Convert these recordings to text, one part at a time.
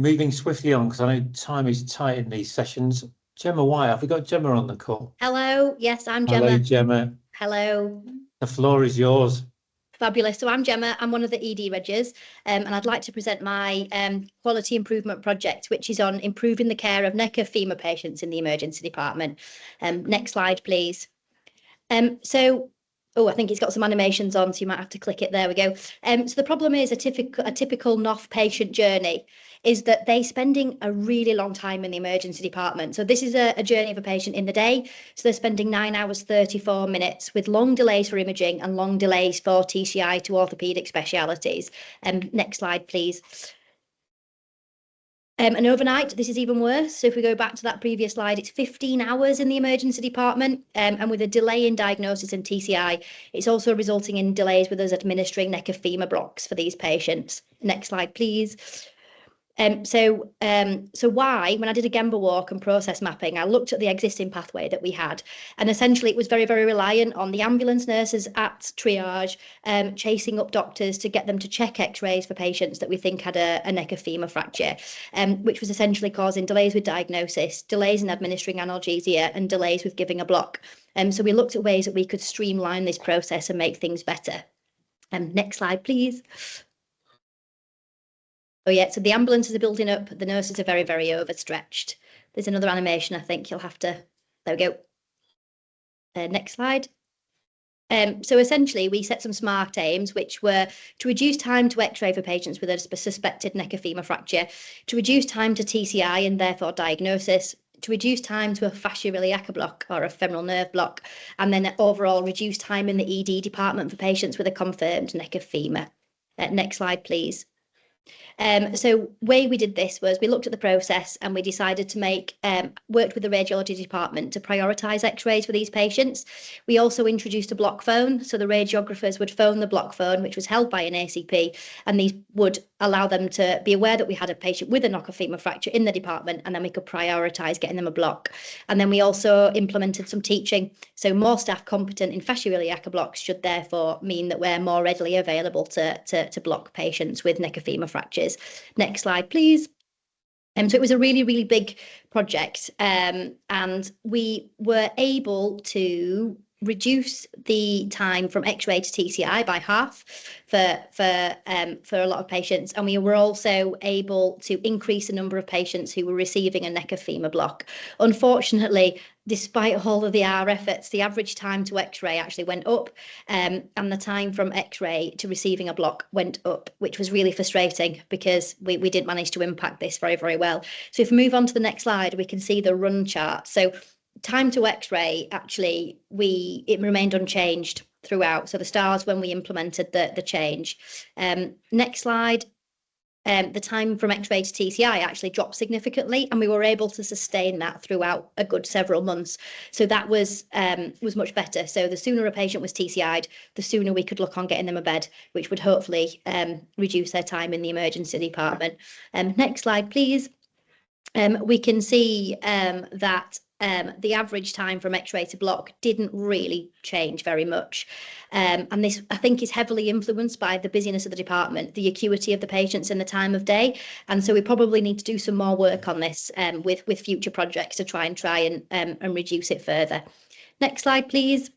moving swiftly on because I know time is tight in these sessions. Gemma White, have we got Gemma on the call? Hello, yes, I'm Gemma. Hello, Gemma. Hello. The floor is yours. Fabulous. So I'm Gemma, I'm one of the ED Reggers, and I'd like to present my quality improvement project, which is on improving the care of neck of femur patients in the emergency department. Next slide, please. I think it's got some animations on, so you might have to click it. There we go. So the problem is a typical NOF patient journey is that they're spending a really long time in the emergency department. So this is a journey of a patient in the day. So they're spending 9 hours, 34 minutes with long delays for imaging and long delays for TCI to orthopaedic specialities. Next slide, please. And overnight, this is even worse. So if we go back to that previous slide, it's 15 hours in the emergency department. And with a delay in diagnosis and TCI, it's also resulting in delays with us administering neck of femur blocks for these patients. Next slide, please. So why, when I did a Gemba walk and process mapping, I looked at the existing pathway that we had, and essentially it was very, very reliant on the ambulance nurses at triage, chasing up doctors to get them to check x-rays for patients that we think had a neck of femur fracture, which was essentially causing delays with diagnosis, delays in administering analgesia, and delays with giving a block. So we looked at ways that we could streamline this process and make things better. Next slide, please. Oh yeah, so the ambulances are building up, the nurses are very, very overstretched. There's another animation, I think you'll have to, there we go. Next slide. So essentially we set some SMART aims, which were to reduce time to x-ray for patients with a suspected neck of femur fracture, to reduce time to TCI and therefore diagnosis, to reduce time to a fasciailiaca block or a femoral nerve block, and then overall reduce time in the ED department for patients with a confirmed neck of femur. Next slide, please. So way we did this was we looked at the process and we decided to worked with the radiology department to prioritise x-rays for these patients. We also introduced a block phone, so the radiographers would phone the block phone, which was held by an ACP, and these would allow them to be aware that we had a patient with a neck of femur fracture in the department, and then we could prioritise getting them a block. And then we also implemented some teaching, so more staff competent in fasciailiaca blocks should therefore mean that we're more readily available to block patients with neck of femur fractures. Next slide, please. So it was a really, really big project, and we were able to reduce the time from x-ray to TCI by half for a lot of patients, and we were also able to increase the number of patients who were receiving a neck of femur block. Unfortunately, despite all of our efforts, the average time to x-ray actually went up, and the time from x-ray to receiving a block went up, which was really frustrating because we didn't manage to impact this very, very well. So if we move on to the next slide, we can see the run chart. So time to x-ray, actually, it remained unchanged throughout. So the stars when we implemented the change. Next slide. The time from x-ray to TCI actually dropped significantly, and we were able to sustain that throughout a good several months. So that was much better. So the sooner a patient was TCI'd, the sooner we could look on getting them a bed, which would hopefully reduce their time in the emergency department. Next slide, please. We can see that the average time from x-ray to block didn't really change very much. And this, I think, is heavily influenced by the busyness of the department, the acuity of the patients and the time of day. And so we probably need to do some more work on this with future projects to try and reduce it further. Next slide, please.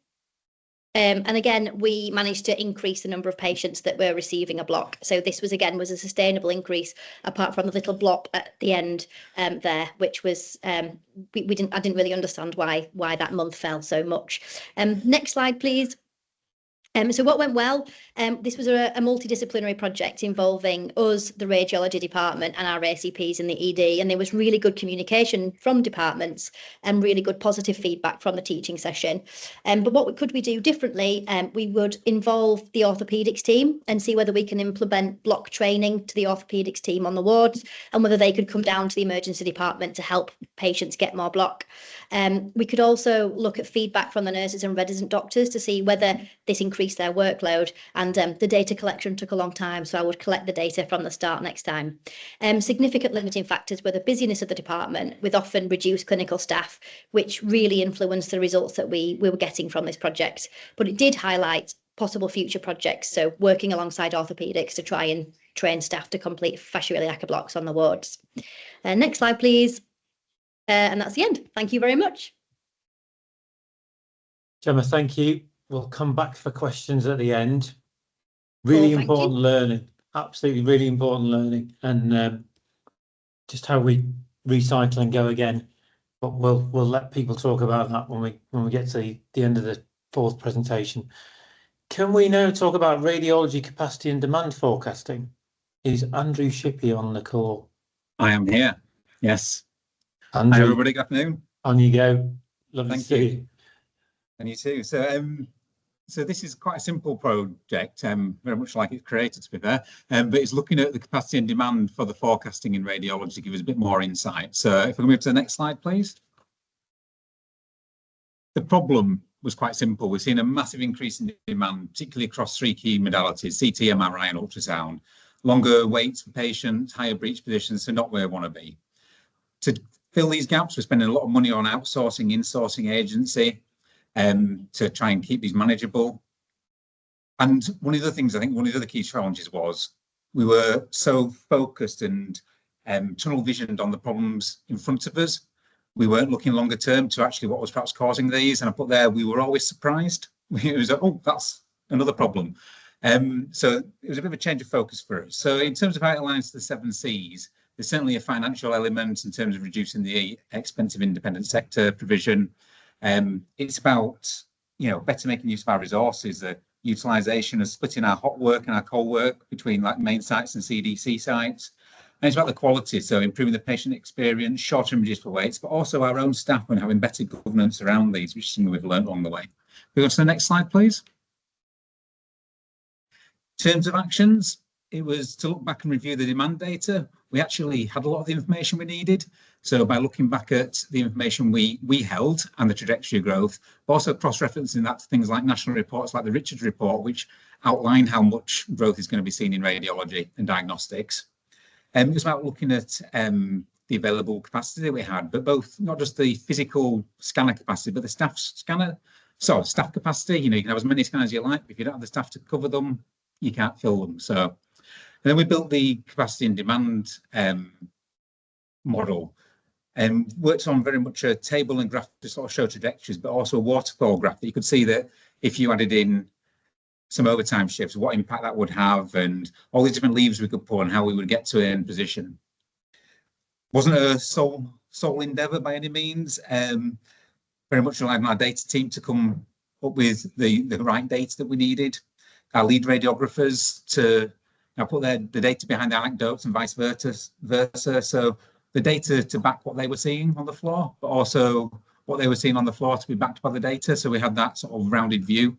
And again, we managed to increase the number of patients that were receiving a block. So this was a sustainable increase, apart from the little blop at the end there, which was I didn't really understand why that month fell so much. Next slide, please. So what went well? This was a multidisciplinary project involving us, the radiology department, and our ACPs in the ED, and there was really good communication from departments and really good positive feedback from the teaching session. But what could we do differently? We would involve the orthopaedics team and see whether we can implement block training to the orthopaedics team on the wards, and whether they could come down to the emergency department to help patients get more block. We could also look at feedback from the nurses and resident doctors to see whether this increased their workload, and the data collection took a long time, so I would collect the data from the start next time. Significant limiting factors were the busyness of the department, with often reduced clinical staff, which really influenced the results that we were getting from this project. But it did highlight possible future projects, so working alongside orthopaedics to try and train staff to complete fascia blocks on the wards. Next slide, please. And that's the end. Thank you very much. Gemma, thank you. We'll come back for questions at the end. Really important learning, absolutely really important learning, and just how we recycle and go again. But we'll let people talk about that when we get to the end of the fourth presentation. Can we now talk about radiology capacity and demand forecasting? Is Andrew Shippey on the call? I am here. Yes. Andrew, hi everybody. Good afternoon. On you go. Lovely to see you. And you too. So this is quite a simple project, very much like it's created, to be fair, but it's looking at the capacity and demand for the forecasting in radiology to give us a bit more insight. So if we move to the next slide, please. The problem was quite simple. We've seen a massive increase in demand, particularly across three key modalities: CT, MRI, and ultrasound. Longer waits for patients, higher breach positions, so not where we want to be. To fill these gaps, we're spending a lot of money on outsourcing, insourcing agency, to try and keep these manageable. And one of the things, I think one of the other key challenges was we were so focused and tunnel visioned on the problems in front of us. We weren't looking longer term to actually what was perhaps causing these. And I put there, we were always surprised. It was like, oh, that's another problem. So it was a bit of a change of focus for us. So in terms of how it aligns to the 7 Cs, there's certainly a financial element in terms of reducing the expensive independent sector provision. It's about, better making use of our resources, the utilisation of splitting our hot work and our cold work between like main sites and CDC sites. And it's about the quality, so improving the patient experience, shorter images for waits, but also our own staff and having better governance around these, which is something we've learned along the way. We go to the next slide, please. In terms of actions, it was to look back and review the demand data. We actually had a lot of the information we needed. So by looking back at the information we held and the trajectory of growth, but also cross-referencing that to things like national reports like the Richards report, which outline how much growth is going to be seen in radiology and diagnostics. It was about looking at the available capacity that we had, but both, not just the physical scanner capacity, but the staff capacity. You can have as many scanners as you like, but if you don't have the staff to cover them, you can't fill them. So, and then we built the capacity and demand model and worked on very much a table and graph to sort of show trajectories, but also a waterfall graph that you could see that if you added in some overtime shifts, what impact that would have, and all these different levers we could pull and how we would get to an end position. Wasn't a sole endeavour by any means. Very much relying on our data team to come up with the right data that we needed. Our lead radiographers to put the data behind the anecdotes and vice versa. So the data to back what they were seeing on the floor, but also what they were seeing on the floor to be backed by the data. So we had that sort of rounded view.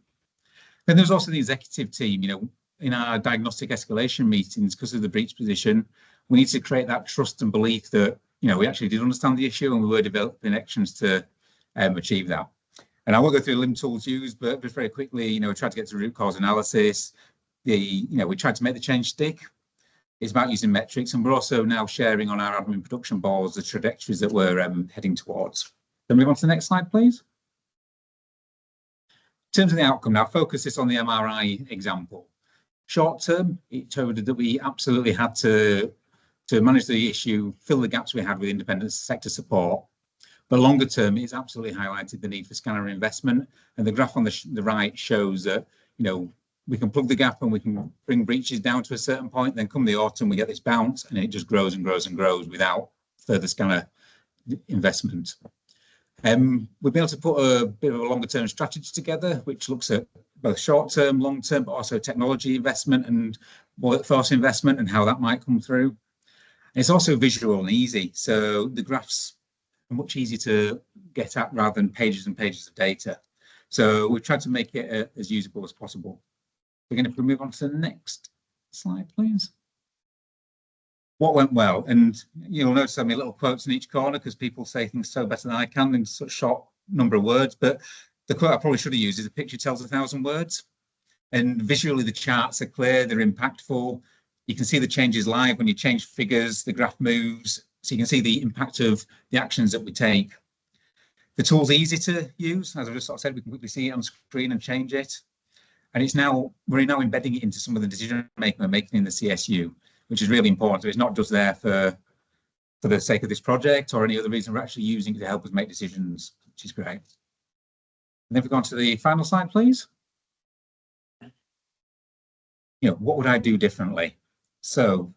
Then there's also the executive team, in our diagnostic escalation meetings, because of the breach position, we need to create that trust and belief that, we actually did understand the issue and we were developing actions to achieve that. And I won't go through the LIM tools used, but just very quickly, we tried to get to root cause analysis. We tried to make the change stick. It's about using metrics, and we're also now sharing on our admin production boards the trajectories that we're heading towards. Then move on to the next slide, please. In terms of the outcome, now focus this on the MRI example. Short term, it told that we absolutely had to manage the issue, fill the gaps we had with independent sector support. But longer term, it's absolutely highlighted the need for scanner investment. And the graph on the right shows that, we can plug the gap and we can bring breaches down to a certain point. Then come the autumn, we get this bounce and it just grows and grows and grows without further scanner investment. We'll be able to put a bit of a longer term strategy together, which looks at both short term, long term, but also technology investment and workforce investment and how that might come through. And it's also visual and easy. So the graphs are much easier to get at rather than pages and pages of data. So we've tried to make it as usable as possible. We're going to move on to the next slide, please. What went well? And you'll notice I have little quotes in each corner because people say things so better than I can in such a short number of words. But the quote I probably should have used is: "A picture tells 1,000 words." And visually, the charts are clear, they're impactful. You can see the changes live when you change figures, the graph moves. So you can see the impact of the actions that we take. The tool's easy to use. As I just sort of said, we can quickly see it on screen and change it. And we're now embedding it into some of the decision making we're making in the CSU. which is really important. So it's not just there for the sake of this project or any other reason. We're actually using it to help us make decisions, which is great. And then if we go on to the final slide, please. What would I do differently? So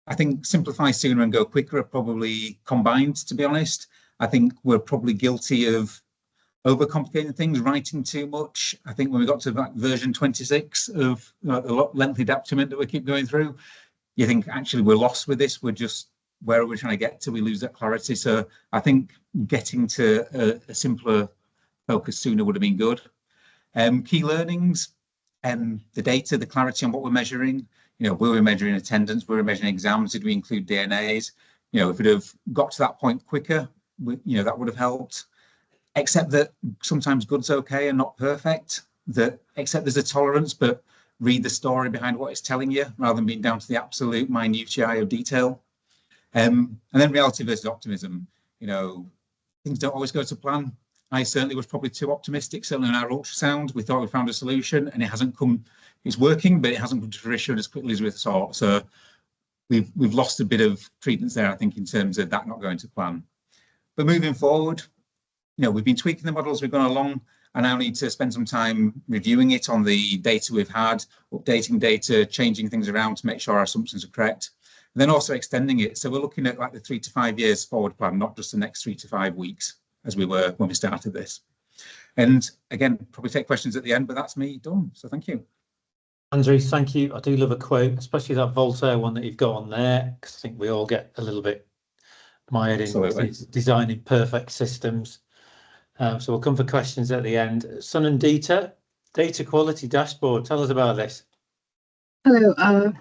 I think simplify sooner and go quicker are probably combined, to be honest. I think we're probably guilty of overcomplicating things, writing too much. I think when we got to version 26 of the lengthy document that we keep going through, you think actually we're lost with this. We're just, where are we trying to get to? We lose that clarity. So I think getting to a simpler focus sooner would have been good. Key learnings and the data, the clarity on what we're measuring. Were we measuring attendance? Were we measuring exams? Did we include DNAs? If we'd have got to that point quicker, that would have helped. Except that sometimes good's okay and not perfect. Except there's a tolerance, but read the story behind what it's telling you rather than being down to the absolute minutiae of detail. And then reality versus optimism. Things don't always go to plan. I certainly was probably too optimistic. Certainly in our ultrasound, we thought we found a solution, and it hasn't come. It's working, but it hasn't come to fruition as quickly as we thought. So we've lost a bit of credence there, I think, in terms of that not going to plan. But moving forward, we've been tweaking the models, we've gone along. I now need to spend some time reviewing it on the data we've had, updating data, changing things around to make sure our assumptions are correct. And then also extending it. So we're looking at like the 3 to 5 years forward plan, not just the next 3 to 5 weeks as we were when we started this. And again, probably take questions at the end, but that's me done. So thank you. Andrew, thank you. I do love a quote, especially that Voltaire one that you've got on there, because I think we all get a little bit mired in designing perfect systems. So we'll come for questions at the end. Sunandita, data quality dashboard. Tell us about this. Hello.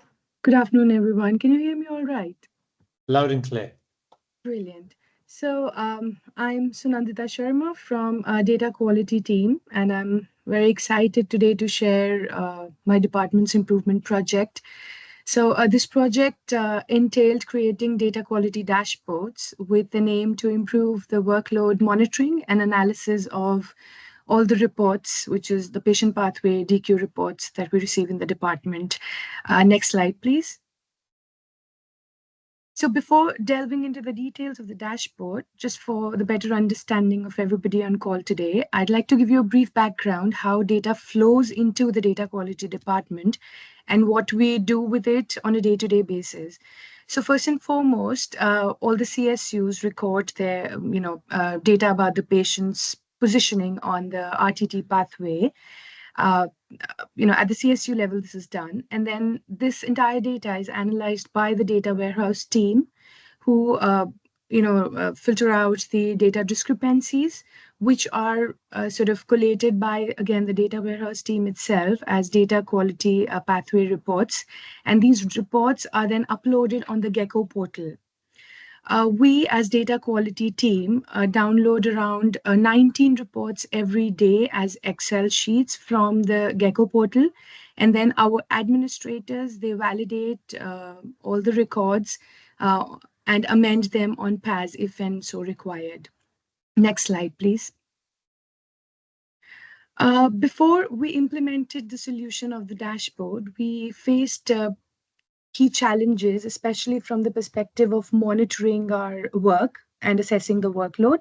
Good afternoon, everyone. Can you hear me all right? Loud and clear. Brilliant. So I'm Sunandita Sharma from Data Quality Team, and I'm very excited today to share my department's improvement project. So this project entailed creating data quality dashboards with an aim to improve the workload monitoring and analysis of all the reports, which is the patient pathway DQ reports that we receive in the department. Next slide, please. So before delving into the details of the dashboard, just for the better understanding of everybody on call today, I'd like to give you a brief background how data flows into the data quality department and what we do with it on a day-to-day basis. So first and foremost, all the CSUs record their data about the patient's positioning on the RTT pathway. At the CSU level, this is done. And then this entire data is analyzed by the data warehouse team who, filter out the data discrepancies, which are sort of collated by, again, the data warehouse team itself as data quality pathway reports. And these reports are then uploaded on the Gecko portal. We as data quality team download around 19 reports every day as Excel sheets from the Gecko portal. And then our administrators, they validate all the records and amend them on PAS if and so required. Next slide, please. Before we implemented the solution of the dashboard, we faced key challenges, especially from the perspective of monitoring our work and assessing the workload.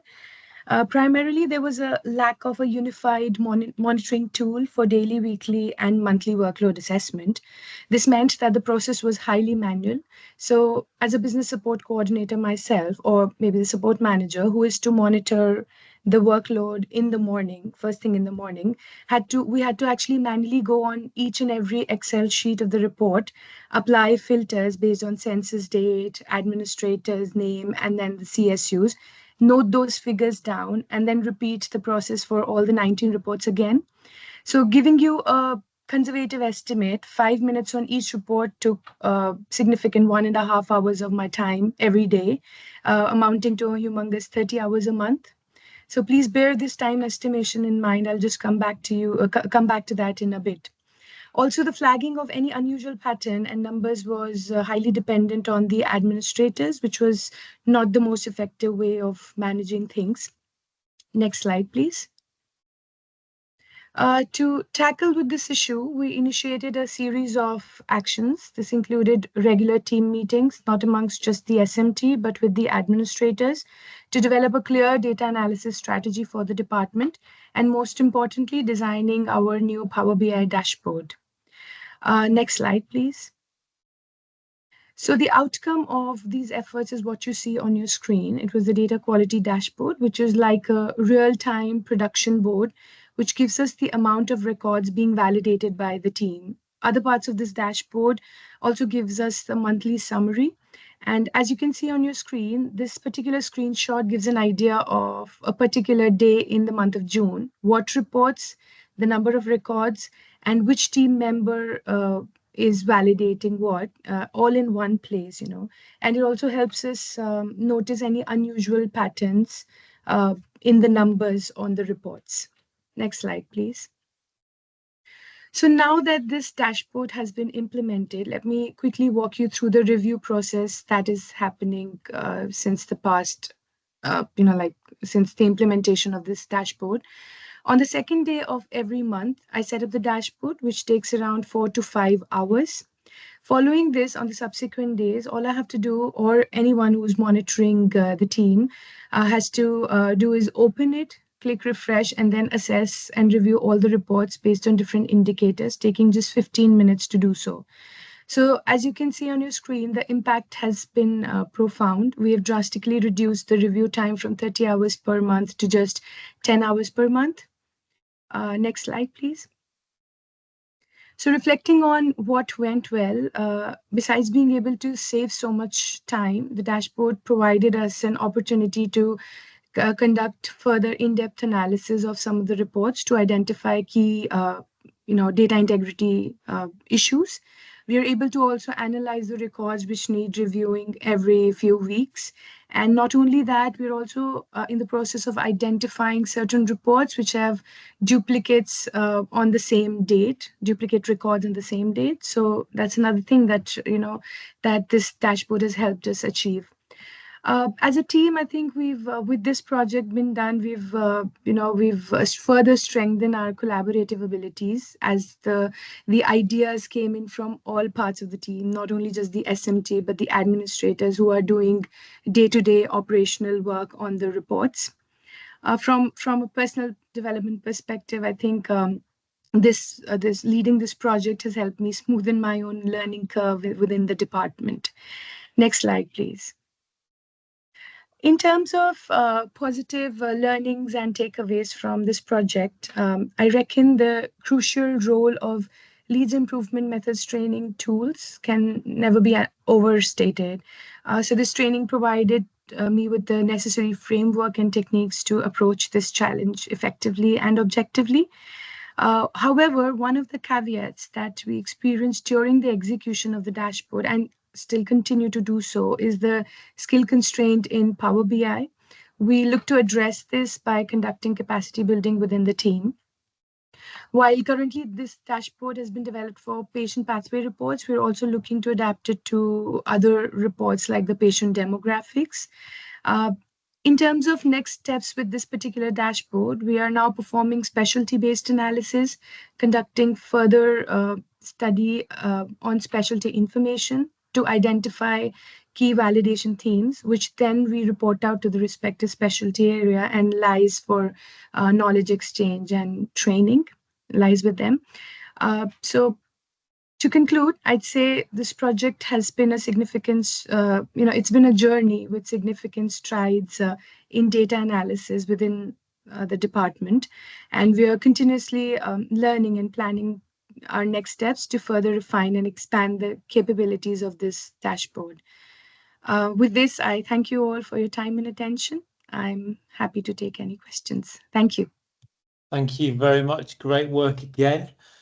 Primarily, there was a lack of a unified monitoring tool for daily, weekly, and monthly workload assessment. This meant that the process was highly manual. So as a business support coordinator myself, or maybe the support manager who is to monitor the workload in the morning, first thing in the morning, we had to actually manually go on each and every Excel sheet of the report, apply filters based on census date, administrator's name, and then the CSUs, note those figures down, and then repeat the process for all the 19 reports again. So giving you a conservative estimate, 5 minutes on each report took a significant 1.5 hours of my time every day, amounting to a humongous 30 hours a month. So please bear this time estimation in mind. I'll just come back to that in a bit. Also, the flagging of any unusual pattern and numbers was highly dependent on the administrators, which was not the most effective way of managing things. Next slide, please. To tackle with this issue, we initiated a series of actions. This included regular team meetings, not amongst just the SMT, but with the administrators, to develop a clear data analysis strategy for the department, and most importantly, designing our new Power BI dashboard. Next slide, please. So the outcome of these efforts is what you see on your screen. It was the data quality dashboard, which is like a real-time production board, which gives us the amount of records being validated by the team. Other parts of this dashboard also gives us the monthly summary. And as you can see on your screen, this particular screenshot gives an idea of a particular day in the month of June, what reports, the number of records, and which team member is validating what, all in one place, and it also helps us notice any unusual patterns in the numbers on the reports. Next slide, please. So now that this dashboard has been implemented, let me quickly walk you through the review process that is happening since the past, since the implementation of this dashboard. On the second day of every month, I set up the dashboard, which takes around 4 to 5 hours. Following this, on the subsequent days, all I have to do, or anyone who's monitoring the team has to do is open it, click refresh, and then assess and review all the reports based on different indicators, taking just 15 minutes to do so. So as you can see on your screen, the impact has been profound. We have drastically reduced the review time from 30 hours per month to just 10 hours per month. Next slide, please. So reflecting on what went well, besides being able to save so much time, the dashboard provided us an opportunity to conduct further in-depth analysis of some of the reports to identify key data integrity issues. We are able to also analyze the records which need reviewing every few weeks. And not only that, we're also in the process of identifying certain reports which have duplicates on the same date, duplicate records on the same date. So that's another thing that, that this dashboard has helped us achieve. As a team, I think we've, with this project been done, we've further strengthened our collaborative abilities as the ideas came in from all parts of the team, not only just the SMT, but the administrators who are doing day-to-day operational work on the reports. From a personal development perspective, I think this leading this project has helped me smoothen my own learning curve within the department. Next slide, please. In terms of positive learnings and takeaways from this project, I reckon the crucial role of Leeds improvement methods training tools can never be overstated. So this training provided me with the necessary framework and techniques to approach this challenge effectively and objectively. However, one of the caveats that we experienced during the execution of the dashboard, and still continue to do so, is the skill constraint in Power BI. We look to address this by conducting capacity building within the team. While currently this dashboard has been developed for patient pathway reports, we're also looking to adapt it to other reports like the patient demographics. In terms of next steps with this particular dashboard, we are now performing specialty-based analysis, conducting further study on specialty information to identify key validation themes, which then we report out to the respective specialty area and lies for knowledge exchange and training lies with them. So to conclude, I'd say this project has been a significant, it's been a journey with significant strides in data analysis within the department. And we are continuously learning and planning our next steps to further refine and expand the capabilities of this dashboard. With this, I thank you all for your time and attention. I'm happy to take any questions. Thank you. Thank you very much. Great work again.